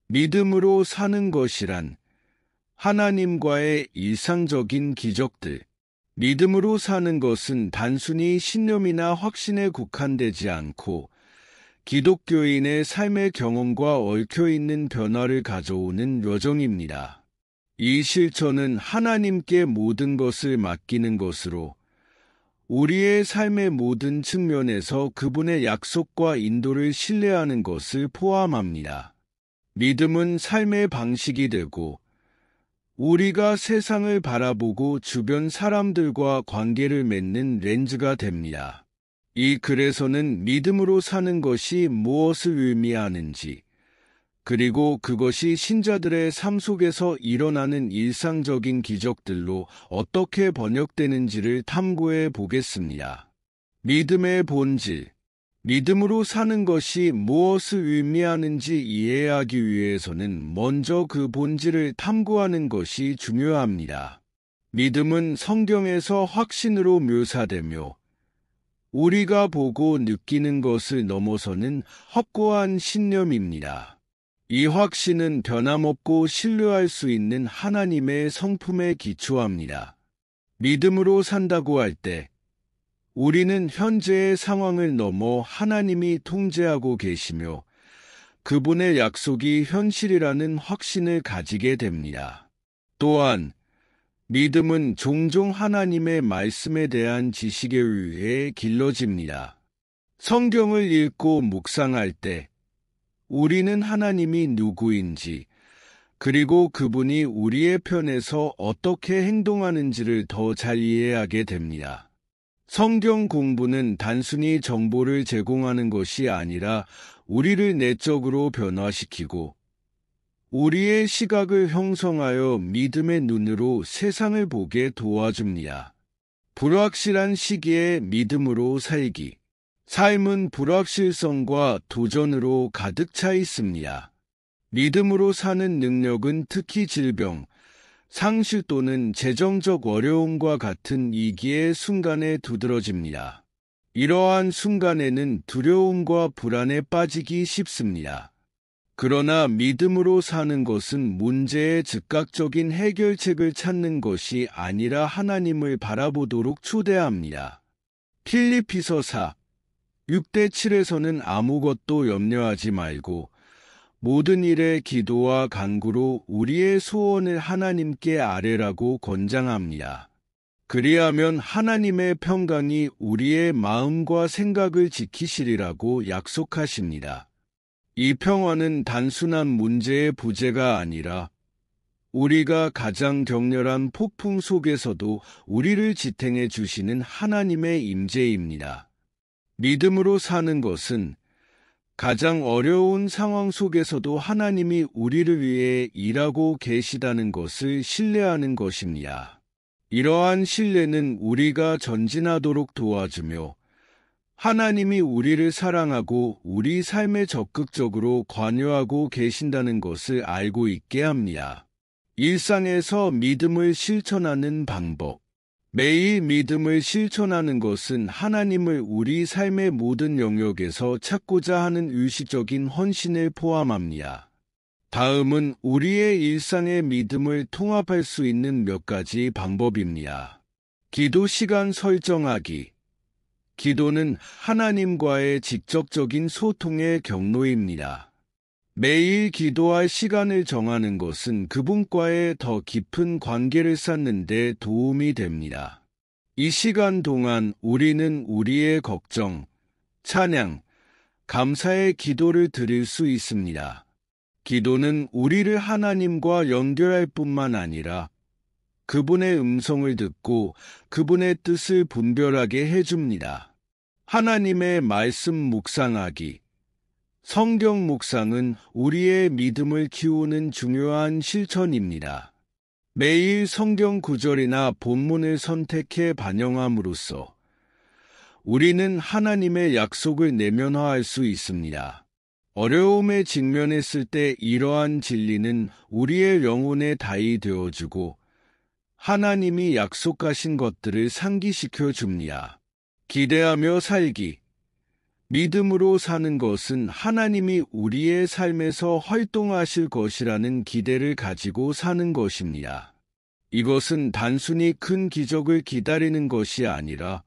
믿음으로 사는 것이란 하나님과의 일상적인 기적들. 믿음으로 사는 것은 단순히 신념이나 확신에 국한되지 않고 기독교인의 삶의 경험과 얽혀있는 변화를 가져오는 여정입니다. 이 실천은 하나님께 모든 것을 맡기는 것으로 우리의 삶의 모든 측면에서 그분의 약속과 인도를 신뢰하는 것을 포함합니다. 믿음은 삶의 방식이 되고 우리가 세상을 바라보고 주변 사람들과 관계를 맺는 렌즈가 됩니다. 이 글에서는 믿음으로 사는 것이 무엇을 의미하는지, 그리고 그것이 신자들의 삶 속에서 일어나는 일상적인 기적들로 어떻게 번역되는지를 탐구해 보겠습니다. 믿음의 본질. 믿음으로 사는 것이 무엇을 의미하는지 이해하기 위해서는 먼저 그 본질을 탐구하는 것이 중요합니다. 믿음은 성경에서 확신으로 묘사되며 우리가 보고 느끼는 것을 넘어서는 확고한 신념입니다. 이 확신은 변함없고 신뢰할 수 있는 하나님의 성품에 기초합니다. 믿음으로 산다고 할 때 우리는 현재의 상황을 넘어 하나님이 통제하고 계시며 그분의 약속이 현실이라는 확신을 가지게 됩니다. 또한 믿음은 종종 하나님의 말씀에 대한 지식에 의해 길러집니다. 성경을 읽고 묵상할 때 우리는 하나님이 누구인지, 그리고 그분이 우리의 편에서 어떻게 행동하는지를 더 잘 이해하게 됩니다. 성경 공부는 단순히 정보를 제공하는 것이 아니라 우리를 내적으로 변화시키고 우리의 시각을 형성하여 믿음의 눈으로 세상을 보게 도와줍니다. 불확실한 시기에 믿음으로 살기. 삶은 불확실성과 도전으로 가득 차 있습니다. 믿음으로 사는 능력은 특히 질병, 상실 또는 재정적 어려움과 같은 위기의 순간에 두드러집니다. 이러한 순간에는 두려움과 불안에 빠지기 쉽습니다. 그러나 믿음으로 사는 것은 문제의 즉각적인 해결책을 찾는 것이 아니라 하나님을 바라보도록 초대합니다. 필리피서 4:6-7에서는 아무것도 염려하지 말고 모든 일에 기도와 간구로 우리의 소원을 하나님께 아뢰라고 권장합니다. 그리하면 하나님의 평강이 우리의 마음과 생각을 지키시리라고 약속하십니다. 이 평화는 단순한 문제의 부재가 아니라 우리가 가장 격렬한 폭풍 속에서도 우리를 지탱해 주시는 하나님의 임재입니다. 믿음으로 사는 것은 가장 어려운 상황 속에서도 하나님이 우리를 위해 일하고 계시다는 것을 신뢰하는 것입니다. 이러한 신뢰는 우리가 전진하도록 도와주며 하나님이 우리를 사랑하고 우리 삶에 적극적으로 관여하고 계신다는 것을 알고 있게 합니다. 일상에서 믿음을 실천하는 방법. 매일 믿음을 실천하는 것은 하나님을 우리 삶의 모든 영역에서 찾고자 하는 의식적인 헌신을 포함합니다. 다음은 우리의 일상의 믿음을 통합할 수 있는 몇 가지 방법입니다. 기도 시간 설정하기. 기도는 하나님과의 직접적인 소통의 경로입니다. 매일 기도할 시간을 정하는 것은 그분과의 더 깊은 관계를 쌓는 데 도움이 됩니다. 이 시간 동안 우리는 우리의 걱정, 찬양, 감사의 기도를 드릴 수 있습니다. 기도는 우리를 하나님과 연결할 뿐만 아니라 그분의 음성을 듣고 그분의 뜻을 분별하게 해줍니다. 하나님의 말씀 묵상하기. 성경 묵상은 우리의 믿음을 키우는 중요한 실천입니다. 매일 성경 구절이나 본문을 선택해 반영함으로써 우리는 하나님의 약속을 내면화할 수 있습니다. 어려움에 직면했을 때 이러한 진리는 우리의 영혼에 다이 되어주고 하나님이 약속하신 것들을 상기시켜 줍니다. 기대하며 살기. 믿음으로 사는 것은 하나님이 우리의 삶에서 활동하실 것이라는 기대를 가지고 사는 것입니다. 이것은 단순히 큰 기적을 기다리는 것이 아니라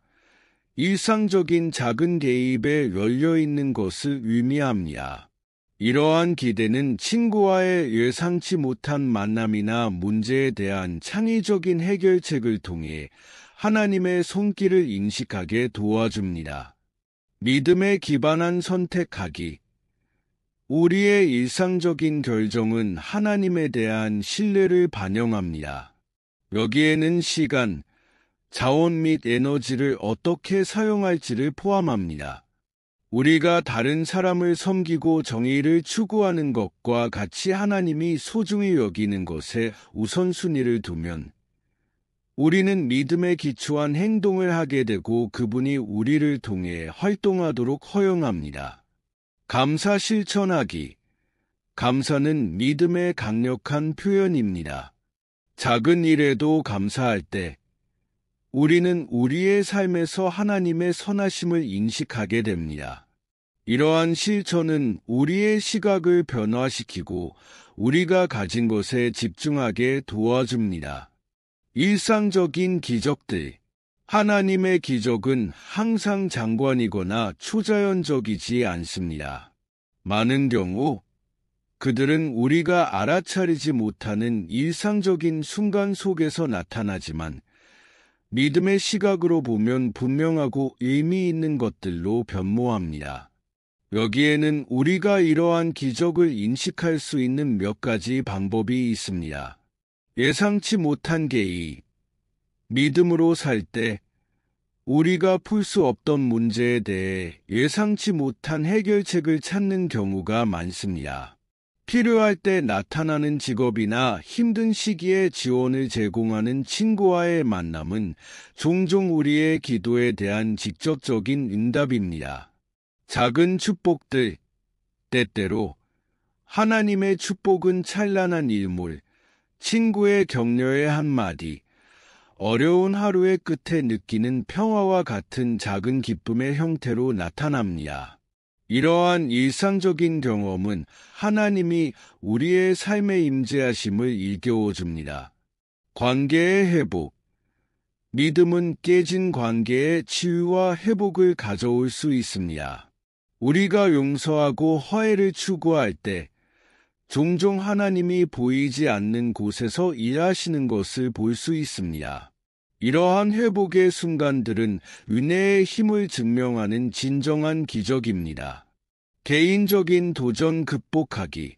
일상적인 작은 개입에 열려있는 것을 의미합니다. 이러한 기대는 친구와의 예상치 못한 만남이나 문제에 대한 창의적인 해결책을 통해 하나님의 손길을 인식하게 도와줍니다. 믿음에 기반한 선택하기. 우리의 일상적인 결정은 하나님에 대한 신뢰를 반영합니다. 여기에는 시간, 자원 및 에너지를 어떻게 사용할지를 포함합니다. 우리가 다른 사람을 섬기고 정의를 추구하는 것과 같이 하나님이 소중히 여기는 것에 우선순위를 두면 우리는 믿음에 기초한 행동을 하게 되고 그분이 우리를 통해 활동하도록 허용합니다. 감사 실천하기. 감사는 믿음의 강력한 표현입니다. 작은 일에도 감사할 때 우리는 우리의 삶에서 하나님의 선하심을 인식하게 됩니다. 이러한 실천은 우리의 시각을 변화시키고 우리가 가진 것에 집중하게 도와줍니다. 일상적인 기적들. 하나님의 기적은 항상 장관이거나 초자연적이지 않습니다. 많은 경우 그들은 우리가 알아차리지 못하는 일상적인 순간 속에서 나타나지만 믿음의 시각으로 보면 분명하고 의미 있는 것들로 변모합니다. 여기에는 우리가 이러한 기적을 인식할 수 있는 몇 가지 방법이 있습니다. 예상치 못한 개입. 믿음으로 살 때 우리가 풀 수 없던 문제에 대해 예상치 못한 해결책을 찾는 경우가 많습니다. 필요할 때 나타나는 직업이나 힘든 시기에 지원을 제공하는 친구와의 만남은 종종 우리의 기도에 대한 직접적인 응답입니다. 작은 축복들. 때때로 하나님의 축복은 찬란한 일몰, 친구의 격려의 한마디, 어려운 하루의 끝에 느끼는 평화와 같은 작은 기쁨의 형태로 나타납니다. 이러한 일상적인 경험은 하나님이 우리의 삶에 임재하심을 일깨워줍니다. 관계의 회복. 믿음은 깨진 관계의 치유와 회복을 가져올 수 있습니다. 우리가 용서하고 화해를 추구할 때 종종 하나님이 보이지 않는 곳에서 일하시는 것을 볼 수 있습니다. 이러한 회복의 순간들은 은혜의 힘을 증명하는 진정한 기적입니다. 개인적인 도전 극복하기.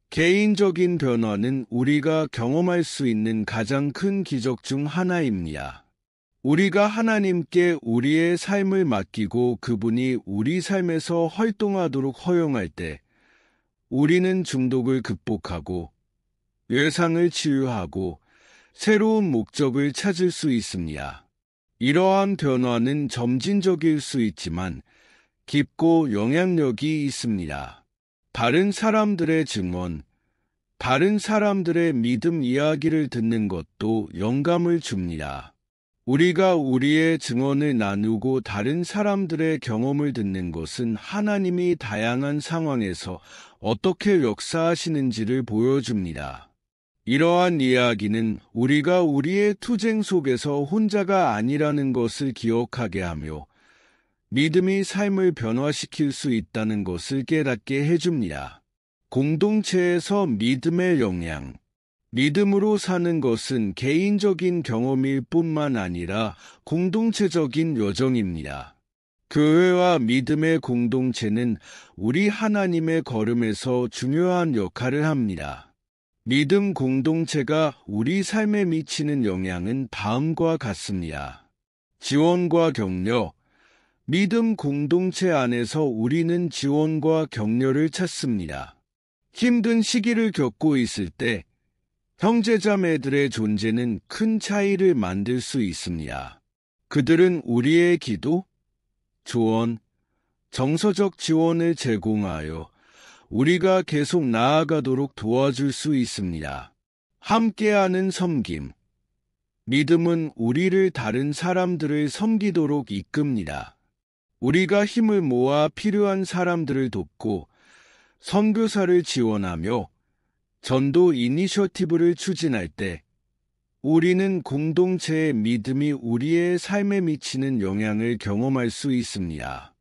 개인적인 변화는 우리가 경험할 수 있는 가장 큰 기적 중 하나입니다. 우리가 하나님께 우리의 삶을 맡기고 그분이 우리 삶에서 활동하도록 허용할 때 우리는 중독을 극복하고 외상을 치유하고 새로운 목적을 찾을 수 있습니다. 이러한 변화는 점진적일 수 있지만 깊고 영향력이 있습니다. 다른 사람들의 증언, 다른 사람들의 믿음 이야기를 듣는 것도 영감을 줍니다. 우리가 우리의 증언을 나누고 다른 사람들의 경험을 듣는 것은 하나님이 다양한 상황에서 어떻게 역사하시는지를 보여줍니다. 이러한 이야기는 우리가 우리의 투쟁 속에서 혼자가 아니라는 것을 기억하게 하며 믿음이 삶을 변화시킬 수 있다는 것을 깨닫게 해줍니다. 공동체에서 믿음의 영향. 믿음으로 사는 것은 개인적인 경험일 뿐만 아니라 공동체적인 여정입니다. 교회와 믿음의 공동체는 우리 하나님의 걸음에서 중요한 역할을 합니다. 믿음 공동체가 우리 삶에 미치는 영향은 다음과 같습니다. 지원과 격려. 믿음 공동체 안에서 우리는 지원과 격려를 찾습니다. 힘든 시기를 겪고 있을 때 형제자매들의 존재는 큰 차이를 만들 수 있습니다. 그들은 우리의 기도, 조언, 정서적 지원을 제공하여 우리가 계속 나아가도록 도와줄 수 있습니다. 함께하는 섬김. 믿음은 우리를 다른 사람들을 섬기도록 이끕니다. 우리가 힘을 모아 필요한 사람들을 돕고 선교사를 지원하며 전도 이니셔티브를 추진할 때 우리는 공동체의 믿음이 우리의 삶에 미치는 영향을 경험할 수 있습니다.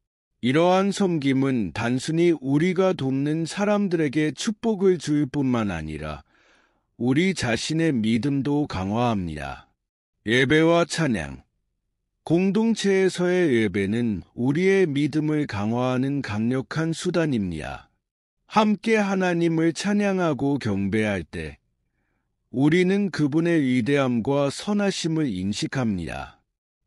이러한 섬김은 단순히 우리가 돕는 사람들에게 축복을 줄 뿐만 아니라 우리 자신의 믿음도 강화합니다. 예배와 찬양. 공동체에서의 예배는 우리의 믿음을 강화하는 강력한 수단입니다. 함께 하나님을 찬양하고 경배할 때 우리는 그분의 위대함과 선하심을 인식합니다.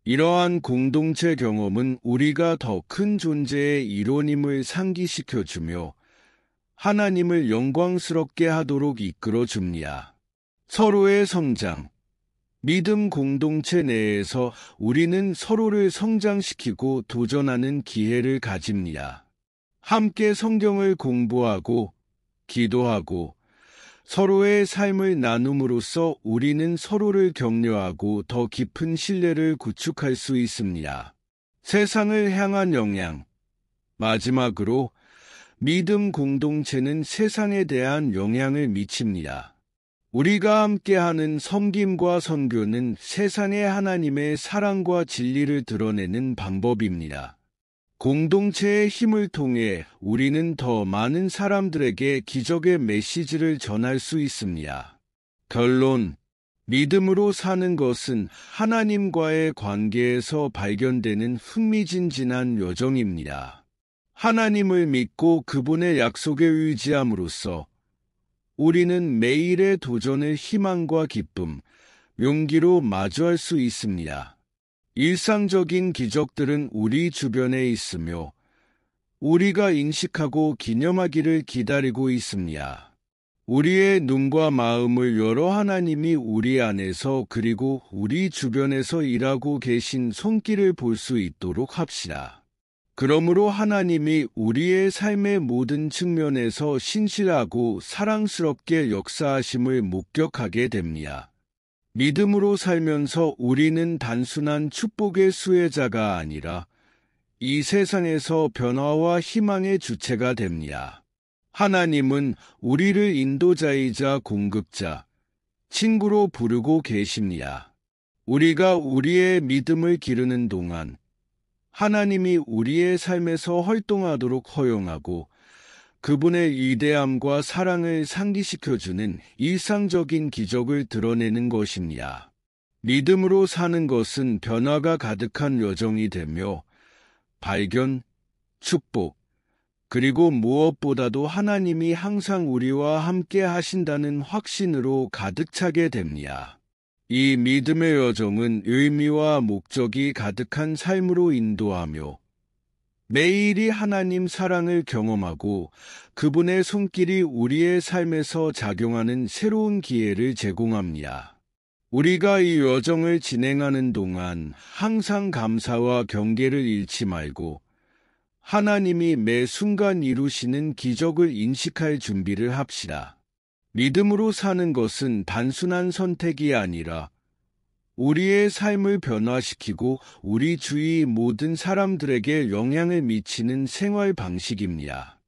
이러한 공동체 경험은 우리가 더 큰 존재의 일원임을 상기시켜주며 하나님을 영광스럽게 하도록 이끌어줍니다. 서로의 성장. 믿음 공동체 내에서 우리는 서로를 성장시키고 도전하는 기회를 가집니다. 함께 성경을 공부하고 기도하고 서로의 삶을 나눔으로써 우리는 서로를 격려하고 더 깊은 신뢰를 구축할 수 있습니다. 세상을 향한 영향. 마지막으로 믿음 공동체는 세상에 대한 영향을 미칩니다. 우리가 함께하는 섬김과 선교는 세상에 하나님의 사랑과 진리를 드러내는 방법입니다. 공동체의 힘을 통해 우리는 더 많은 사람들에게 기적의 메시지를 전할 수 있습니다. 결론. 믿음으로 사는 것은 하나님과의 관계에서 발견되는 흥미진진한 여정입니다. 하나님을 믿고 그분의 약속에 의지함으로써 우리는 매일의 도전을 희망과 기쁨, 용기로 마주할 수 있습니다. 일상적인 기적들은 우리 주변에 있으며 우리가 인식하고 기념하기를 기다리고 있습니다. 우리의 눈과 마음을 열어 하나님이 우리 안에서 그리고 우리 주변에서 일하고 계신 손길을 볼 수 있도록 합시다. 그러므로 하나님이 우리의 삶의 모든 측면에서 신실하고 사랑스럽게 역사하심을 목격하게 됩니다. 믿음으로 살면서 우리는 단순한 축복의 수혜자가 아니라 이 세상에서 변화와 희망의 주체가 됩니다. 하나님은 우리를 인도자이자 공급자, 친구로 부르고 계십니다. 우리가 우리의 믿음을 기르는 동안 하나님이 우리의 삶에서 활동하도록 허용하고 그분의 위대함과 사랑을 상기시켜주는 일상적인 기적을 드러내는 것입니다. 믿음으로 사는 것은 변화가 가득한 여정이 되며 발견, 축복, 그리고 무엇보다도 하나님이 항상 우리와 함께 하신다는 확신으로 가득 차게 됩니다. 이 믿음의 여정은 의미와 목적이 가득한 삶으로 인도하며 매일이 하나님 사랑을 경험하고 그분의 손길이 우리의 삶에서 작용하는 새로운 기회를 제공합니다. 우리가 이 여정을 진행하는 동안 항상 감사와 경계를 잃지 말고 하나님이 매 순간 이루시는 기적을 인식할 준비를 합시다. 믿음으로 사는 것은 단순한 선택이 아니라 우리의 삶을 변화시키고 우리 주위 모든 사람들에게 영향을 미치는 생활 방식입니다.